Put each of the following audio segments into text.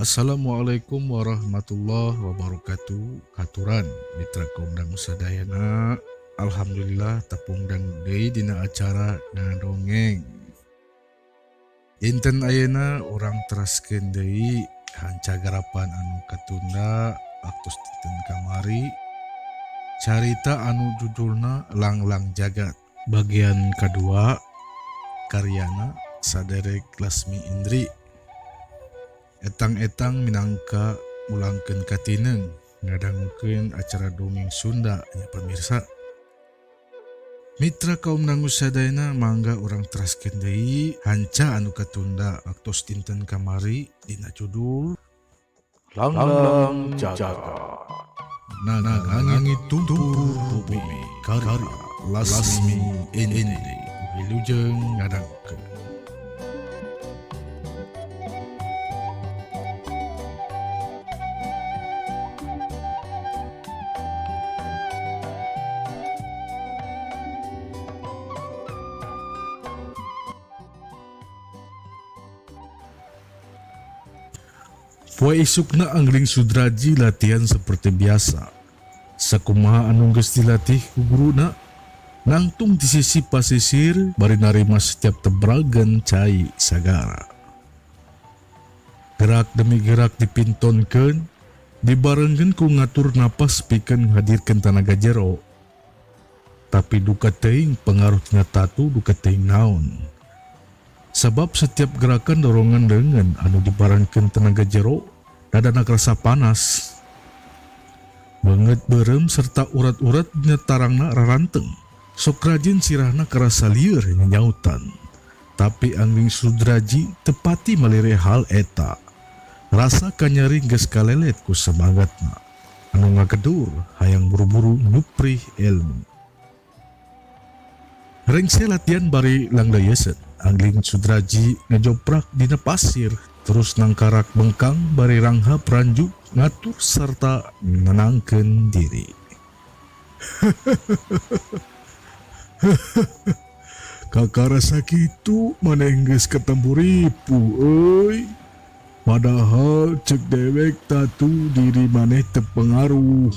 Assalamualaikum warahmatullahi wabarakatuh. Katuran mitra kondang sadayana. Alhamdulillah tepung dang deui dina acara ngadongeng. Inten ayeuna urang teraskeun deui hancagarapan anu katunda waktos dinten kamari. Carita anu judulna Langlang Jagat. Bagian kedua karyana Saderek Lasmi Indri. Etang-etang minangka mulangkeun katineng ngadangukeun acara dongeng Sunda nya pemirsa. Mitra kaum dangu sadayana mangga urang teraskeun deui hanca anu katunda waktos dinten kamari dina judul Langlang Jagat. Nangangit tumpur bumi karya Lasmi Indri. Wilujeng ngadangkeun. Poe isukna Angling Sudraji latihan seperti biasa. Sakumaha anu geus dilatih ku guruna, nangtung di sisi pasisir bari narima setiap tebragan cai sagara. Gerak demi gerak dipintonkeun, dibarengkeun ku ngatur napas pikeun hadirkeun tanaga jero. Tapi duka teuing pengaruh tina tatu duka teuing naon. Sebab setiap gerakan dorongan dengan anu dibarengkeun tenaga jero dadana kerasa panas. Banget berem serta urat-urat dina tarangna raranteng. Sok rajin sirahna kerasa lieur nyautan. Tapi Angling Sudraji tepati malire hal eta. Rasa kanyari geus kalelet ku semangatna. Anu ngagedur hayang buru-buru nuprih ilmu. Rengse latihan bari langdayeseun. Angling Sudraji ngejoprak dina pasir, terus nangkarak bengkang bari ranghap ranjuk ngatur serta menenangkeun diri. Kakarasa kitu maneh geus ketemu ripu euy. Padahal cek dewek tatu diri maneh teu pengaruh.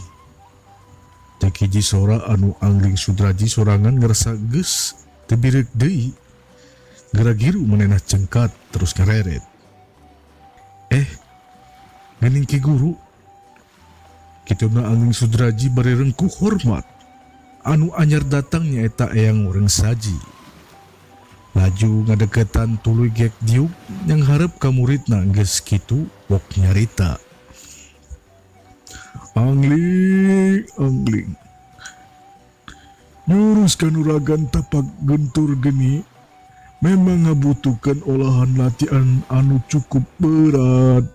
Cek hiji sora anu Angling Sudraji sorangan ngerasa geus teu birek deui. Geragiru menenah cengkat terus ngereret. Gening ki guru. Kituna Angling Sudraji bari rengkuh hormat. Anu anyar datang nyaeta eyang urang saji. Laju ngadeketan tuluy gek diuk yang harap ka muridna geus kitu wok nyarita. Angling. Nyurus kanuragan tapak gentur geni. Memang ngabutuhkan olahan latihan anu cukup berat.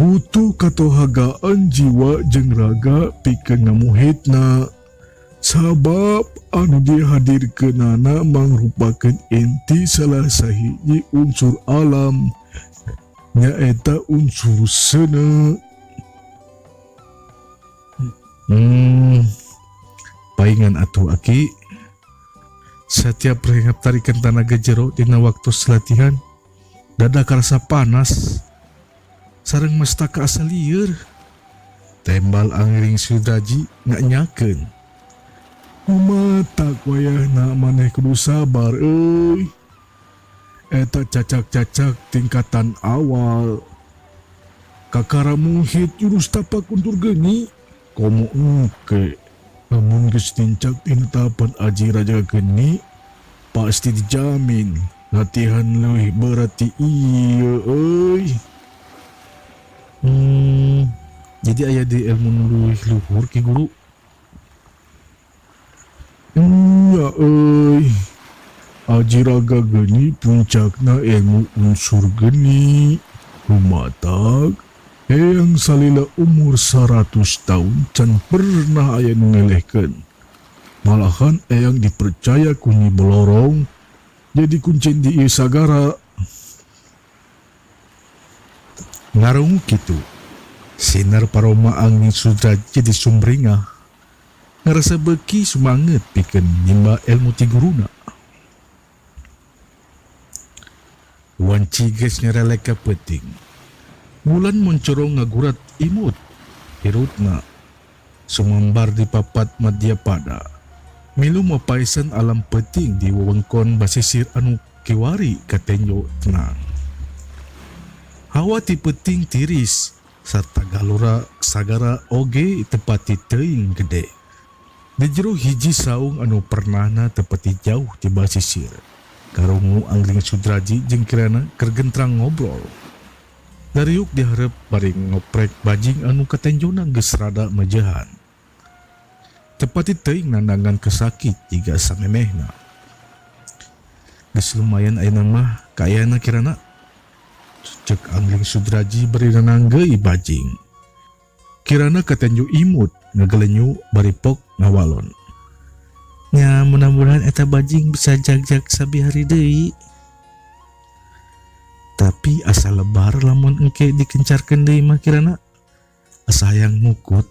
Butuh katohagaan jiwa jeung raga pikeun ngamuhitna. Sabab anu dihadirkeunana mangrupakeun inti salah sahiji unsur alam nyaeta unsur seuneu. Paingan atuh Aki. Setiap rehab tarikan tanaga jero dina waktu latihan, dada karasa panas, sareng mestaka asa lieur. Tembal Angling Sudraji nganyakeun. Kumaha wayahna maneh kudu sabar euy. Eta cacak-cacak tingkatan awal. Kakara muhit jurus tapak untur geni, komo engke. Namun geus tincak dina tahapan aji raja geni, pasti dijamin latihan leuwih berat ti ieu euy. Jadi aya di ilmu nu leuwih luhur ki guru. Ya euy. Aji raga geni puncakna ilmu unsur geni. Rumatag eyang salila umur 100 tahun can pernah aya nu ngelehkeun. Malahan eyang dipercaya ku Nyi Belorong jadi kuncen di ieu sagara. Ngarung kitu. Sinar paroma Angling Sudraji jadi sumringah. Ngarasa beuki sumanget pikeun nyimba ilmu ti guruna. Wanci geus nyarelek ka peuting. Wulan moncorong ngagurat imut. Hirutna. Sumambar di papat Madyapada. Milu mapaisan alam peting di wewengkon basisir anu kiwari katenyo tenang. Hawa ti peting tiris sarta galura sagara oge tepati teuing gede. Di jero hiji saung anu pernahna tepati jauh di basisir. Karungu Angling Sudraji jeung kirana keur gentrang ngobrol. Dariuk diharap bari ngoprek bajing anu katenjona geus rada mejehan. Tepati teuing nandangan kesakit jiga samemehna. Geus lumayan ayeuna mah kaayana kirana. Cek Angling Sudraji bari nananggeui bajing. Kirana katenju imut ngagelenyu bari pok ngawalon. Nya mudah-mudahan eta bajing bisa jag-jag sabihari deui. Tapi asa lebar lamun engke dikencarkeun deui mah kirana. Asa hayang ngukut.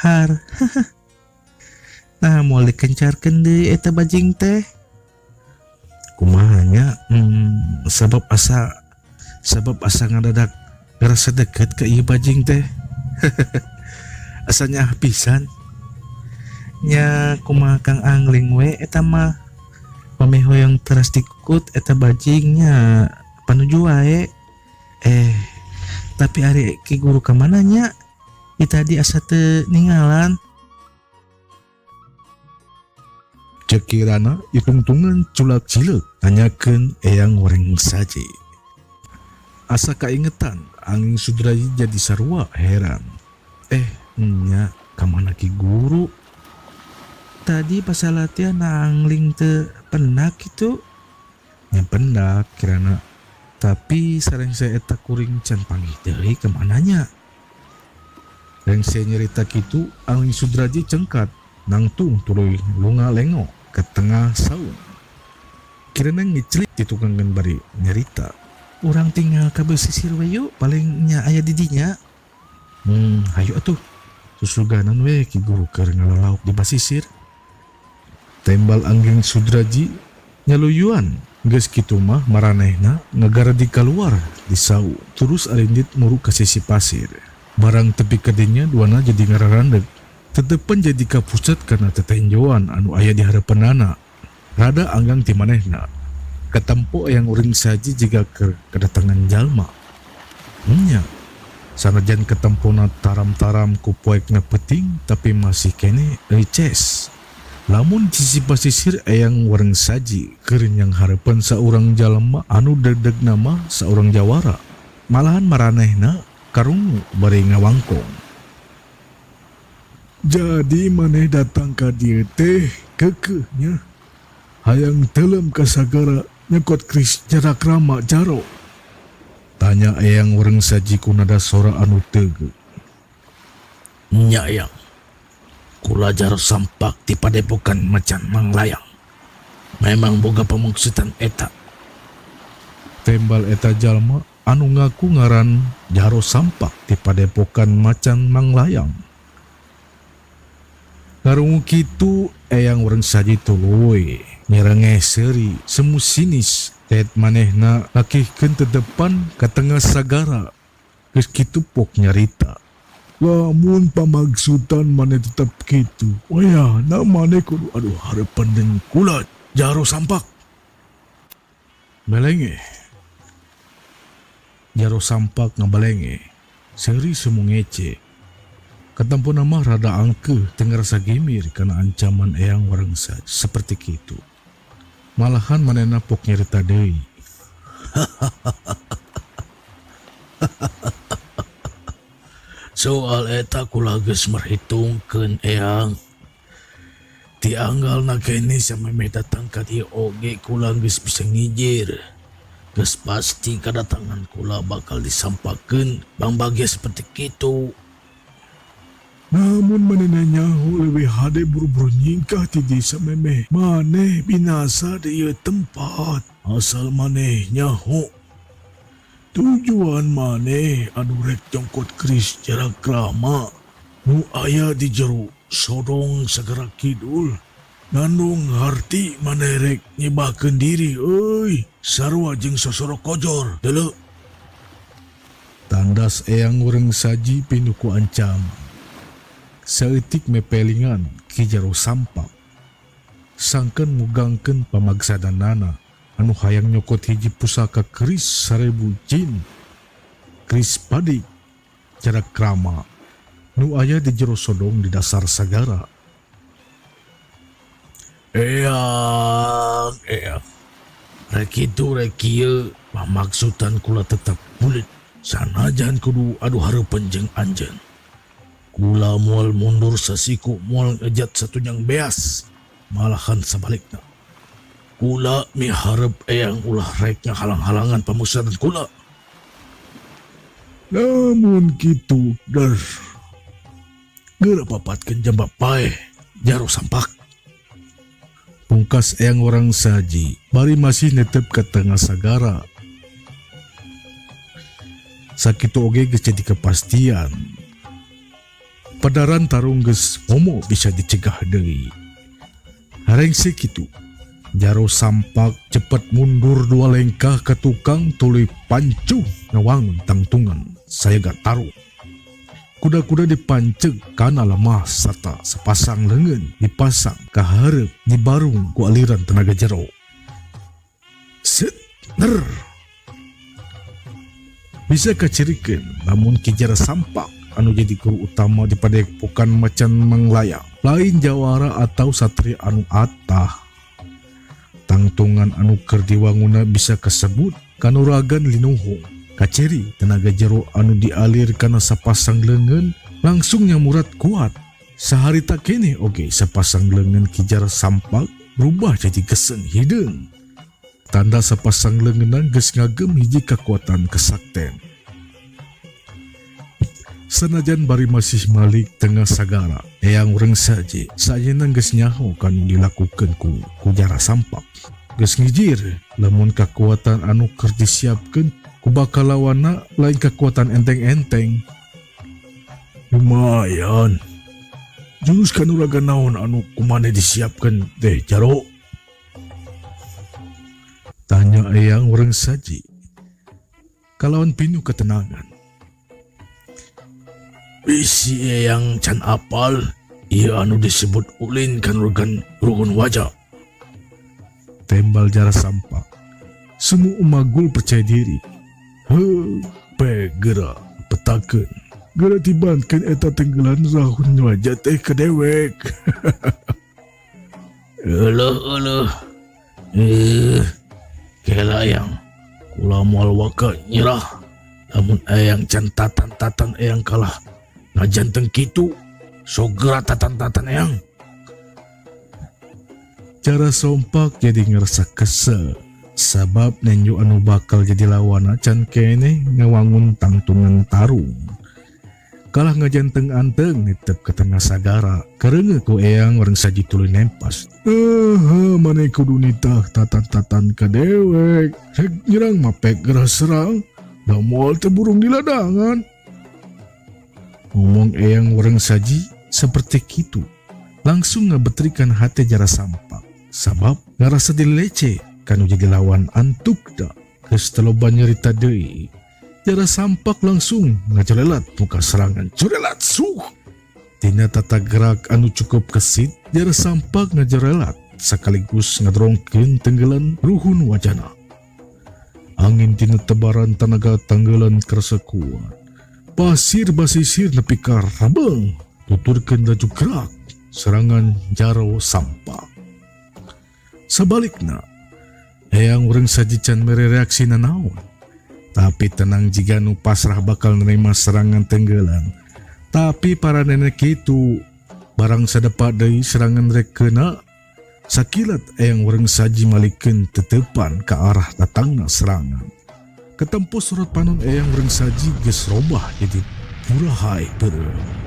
Har. Nah moal dikencarkeun deui eta bajing teh. Kumaha nya? Sebab asa ngadadak ngerasa deket ke ieu bajing teh. Asanya pisan. Nya kumaha Kang Angling we eta mah pameh hoyong teras dikut eta bajingnya panuju wae. Tapi ari Ki Guru ka mana nya? Ieu tadi asa teu ningalan. Cekirana itungtungan culak cileuk nanyakeun Eyang Wareng Saji. Asa kaingetan Angling Sudraji jadi sarua heran. Nya kamana Ki Guru? Tadi pas latihan Angling teu pendak gitu. Nya pendak kirana. Tapi sareng saya eta kuring can panggih deui ke mananya. Rengse nyerita kitu Angling Sudraji cengkat nangtung tuluy lunga lengo ke tengah saung. Kirana ngiclik di tukangkeun bari nyerita. Urang tinggal ka basisir we yuk, paling nya aya di dinya. Hayu atuh. Susuganan we Ki Guru keur ngalalauk di basisir. Tembal Angling Sudraji nyaluyuan. Geus kitu mah maranehna ngagaradi kaluar di saung. Terus arindit muru ka sisi pasir. Barang tepi kadinya duana jadi ngararandeg. Tetepan jadi kapusat karena tetenjoan anu aya di harapanana. Rada anggang ti manehna. Katempo yang Uring Saji jiga kedatangan jalma. Nya, sanajan ketempona taram-taram ku poekna peting tapi masih kene rices. Lamun sisi pasisir Eyang Wareng Saji keur nyang harapan saurang jalma anu dedeg nama saurang jawara. Malahan maranehna karungu bari ngawangkong. Jadi maneh datang ka dieu teh keukeuhnya. Hayang telem ka sagara nyekot Kris Jarakrama Jaro. Tanya Eyang Wareng Saji ku nada sora anu teugeuk. Nya Eyang. Kula Jaro sampak di padepokan Macan Manglayang. Memang boga pamungsutan eta. Tembal eta jalma anu ngaku ngaran Jaro sampak di padepokan Macan Manglayang. Karungu kitu Eyang Wareng Saji tuluy nyerenge seuri semu sinis tet manehna lakihkeun teu depan ka tengah sagara. Geus kitu pok nyarita. Lamun pamagsutan maneh tetep kitu. Wayahna maneh kudu harapan deung kula Jaro sampak. Belenge. Jaro sampak ngabalenge. Seuri semu ngece. Katampo nama rada angke teu ngarasa gemir kana ancaman Eyang Wareng Saji seperti kitu. Malahan manehna pok nyarita deui. Soal eta kula geus merhitungkeun Eyang. Ti anggalna kene samemeh datang ka dieu oge kula geus bisa ngijir. Geus pasti kadatangan kula bakal disampakeun bang-bagya seperti kitu. Namun manehna nyaho leuwih hade buru-buru nyingkah ti dieu samemeh. Maneh binasa di ieu tempat. Asal maneh nyaho. Tujuan maneh anu rek jongkot Kris Jarakrama nu aya di jero Sodong Sagara Kidul. Ngandung harti maneh rek nyebakeun diri euy sarua jeung Sosoro Kojor. Deuleu Tandas eyang urang saji pinuku ancam. Saeutik mepelingan ki jero sampak. Sangken mugangken pamagsadanana anu hayang nyokot hiji pusaka keris 1000 jin. Keris padik jarak krama nu aya di jero sodong di dasar sagara. Eyang. Rek itu rek ieu pamaksudan kula tetap bulit. Sanajan kudu adu hareupeun jeung anjeun. Kula moal mundur sasiku moal ngejat satunyang beas. Malahan sebaliknya. Kula miharep eyang ulah reknya halang-halangan pamusadan kula. Namun kitu, geura papatkeun jamba paeh jaro sampak. Pungkas eyang orang saji, bari masih netep ke tengah sagara. Sakitu oge geus jadi kepastian. Padaran tarung geus momo bisa dicegah deui. Hareng sekitu, jaro sampak cepat mundur 2 lengkah ke tukang tuluy pancuh ngawangun tangtungan sayaga taruh. Kuda-kuda dipanceg kana lemah serta sepasang leungeun dipasang ka hareup di barung ku aliran tenaga jero. Set, ner. Bisa kacirikeun namun ki jara sampak anu jadi guru utama di padepokan macan manglayang lain jawara atau satria anu atah. Tangtungan anu keur diwangunna bisa kasebut kanuragan linuhung. Kaciri tenaga jero anu dialir kana sapasang leungeun langsung nyamurat kuat. Saharita kene oge sapasang leungeun ki jara sampak berubah jadi geseung hideung. Tanda sapasang leungeunna geus ngagem hiji kekuatan kesakten. Sanajan bari masih malik tengah sagara, eyang urang saji sayeuna geus nyaho kanu dilakukeun ku jara sampak. Geus ngijir lamun kekuatan anu keur disiapkeun ku bakal lawanna lain kekuatan enteng-enteng. Lumayan. Jurus kanuragan naon anu kumane disiapkeun teh jaro? Tanya eyang urang saji. Kalawan pinuh ketenangan. Bisi eyang can apal, ieu anu disebut ulin kanuragan ruhun wajah. Tembal jara sampak. Semu umagul percaya diri. Geura petakeun. Geura tibankeun eta tenggelan rahun wajah teh ka dewek. Eueuh. Kela yang kula moal waka nyerah. Namun eyang can tatan-tatan eyang kalah. Ngajanteng kitu, sogera tatan-tatan eyang. Cara sompak jadi ngerasa kesel. Sabab nenyu anu bakal jadi lawana can kene ngawangun tangtungan tarung. Kalah ngajanteng anteng nitep ke tengah sagara. Karena ku eyang orang saji tuluy nempas. Mane kudu nitah tatan-tatan ka dewek. Rek nyerang mapek gerah serang. Da moal teh burung di ladangan. Ngomong eyang orang saji seperti kitu. Langsung ngabetrikan hati jara sampak. Sabab ngarasa dilece kanu jadi lawan antuk da. Geus teloba nyerita deui. Jara sampak langsung ngajolelat muka serangan jorelat suh. Tina tata gerak anu cukup kesit, jara sampak ngajorelat sekaligus ngadrongkeun tenggelan ruhun wajana. Angin tina tebaran tenaga tenggelan kerasa kuat. Pasir basisir nepi ka rabeng, tuturkeun laju gerak serangan jaro sampak. Sabalikna, eyang urang saji can mere reaksi naon. Tapi tenang jika nu pasrah bakal nerima serangan tenggelan. Tapi para nenek itu barang sadepa deui serangan rek keuna. Sakilat eyang urang saji malikeun tetepan ke arah datangna serangan. Ketempo surat panon eyang urang saji geus robah jadi purahay beureum.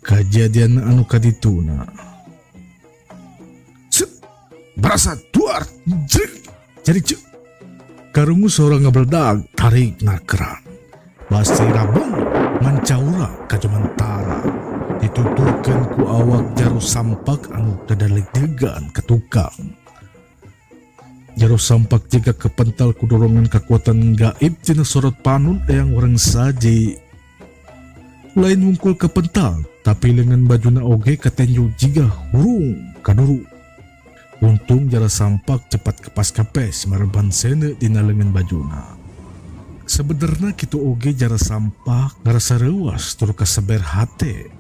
Kejadian anu kadituna. Berasa duar, jadi karungu seorang ngabeledag tarik nakeran. Pasti rabung mancaura ka Jomantara. Dituturkan ku awak jaro sampak anu dadalik-degan ke tukang. Jaro sampak jika kepental ku dorongan kekuatan gaib tina sorot panun yang orang saji. Lain mungkul kepental, tapi lengan bajuna oge katenju jiga hurung kaduru. Untung jara sampak cepat kepas kapes marban sene dina lengan bajuna. Sebenarnya kitu oge jara sampak ngerasa rewas tur kaseber hate.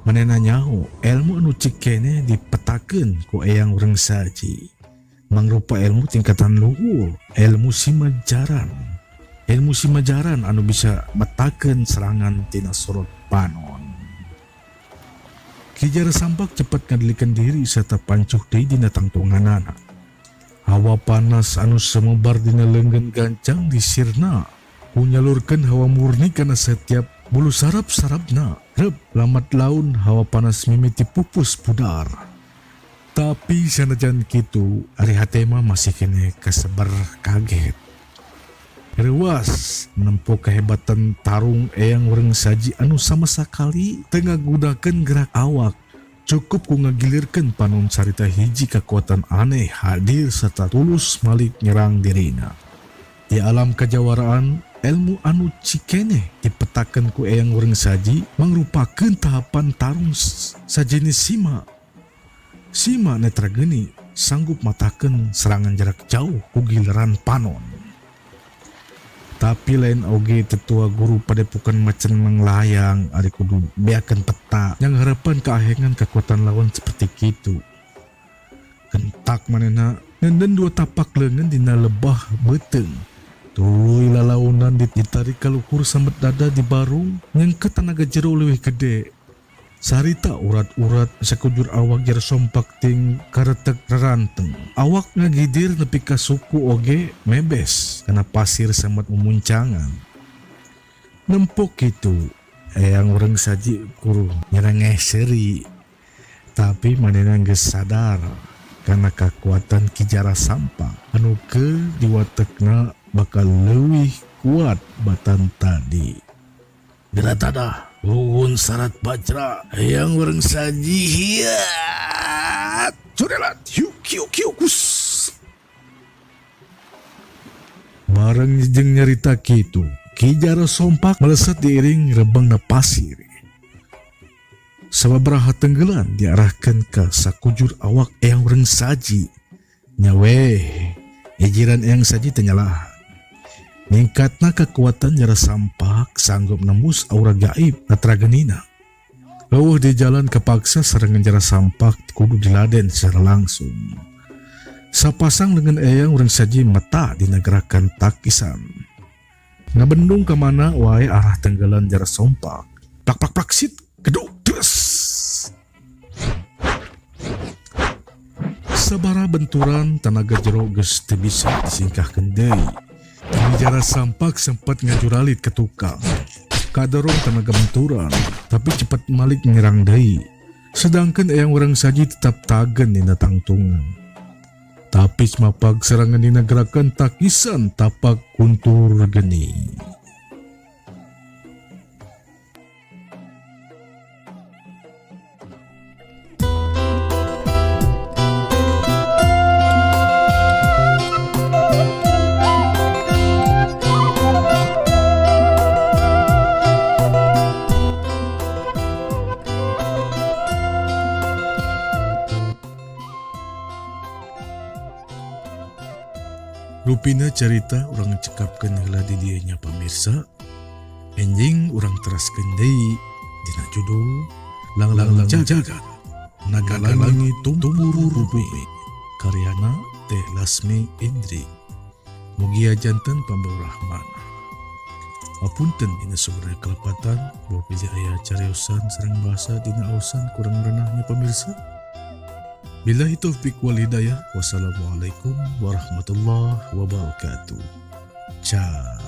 Manena nyaho ilmu anu cikene dipetakeun ku eyang urang saji. Mangrupa ilmu tingkatan luhur, ilmu simajaran. Ilmu simajaran anu bisa metakeun serangan tina sorot panon. Ki jara sampak cepat ngadilikan diri serta pancuh deui dina tangtunganana. Hawa panas anu semebar dina leunggeun gancang di sirna nyalurkeun hawa murni kana setiap bulu sarap-sarapna. Rep lamat laun hawa panas mimiti pupus pudar. Tapi sanajan kitu ari hate mah masih kene kasebar kaget. Rewas menempuh kehebatan tarung eyang urang saji anu sama sakali tengah gunakan gerak awak. Cukup ku ngagilirkeun panon carita hiji kekuatan aneh hadir serta tulus malik nyerang dirina. Di alam kejawaraan, ilmu anu cikene dipetakeun ku eyang urang saji mangrupakeun tahapan tarung sajenis sima. Sima netra geni sanggup matakeun serangan jarak jauh ku giliran panon. Tapi lain oge tetua guru padepokan macan manglayang ari kudu beakeun peta yang harapan keahengan kekuatan lawan seperti kitu. Kentak manena nenden dua tapak leungeun dina lebah beteung. Tuluy lalaunan ditarik kaluhur sambat dada di barung nyengket tenaga jero leuwih gede. Sarita urat-urat sakujur awak jara sompak ting karetek reranteng. Awak ngagidir nepi ka suku oge mebes kana pasir sambat memuncangan. Nempok itu eyang urang saji kuru nyerengeh seri. Tapi manena geus sadar kana kekuatan ki jara sampak anu ke diwatekna bakal leuwih kuat batan tadi. Geratada Uhun syarat bajra yang orang saji hiat curelat hiu kiu kiu kus. Bareng jeung nyarita kitu Ki Jara sompak melesat diiring rebangna pasir. Sababaraha tenggelan diarahkan ke sakujur awak eyang urang saji. Nyawe ejiran eyang saji tenyalah. Ningkatna kekuatan Jara sampak sanggup nembus aura gaib natragenina. Leuwih di jalan kepaksa serangan Jara sampak kudu diladen secara langsung. Sapasang dengan eyang urang saji mata dinagerakan takisan. Ngabendung ke mana wae arah tenggelan Jara sompak. Plak sit geduk terus. Sabara benturan tenaga jero geus teu bisa disingkahkeun deui. Jara sampak sempat ngajuralit ke tukang. Kaderong tenaga benturan, tapi cepat malik nyerang deui. Sedangkan eyang urang saji tetap tagen dina tangtungan. Tapi semapag serangan dina gerakan takisan tapak kuntur geni. Rupina cerita orang cekapkan heula di dianya pamirsa. Enjing orang teraskeun deui dina judul Lang-lang Jagat Nagalangi Tumburu Rupi karyana Teh Lasmi Indri. Mugia janten pambaurahman. Apunten dina sumber kelepatan bahwa pija aya cariosan sareng bahasa dina ausan kurang renahnya pamirsa. Billahi taufiq wal hidayah. Wassalamualaikum warahmatullahi wabarakatuh. Ciao.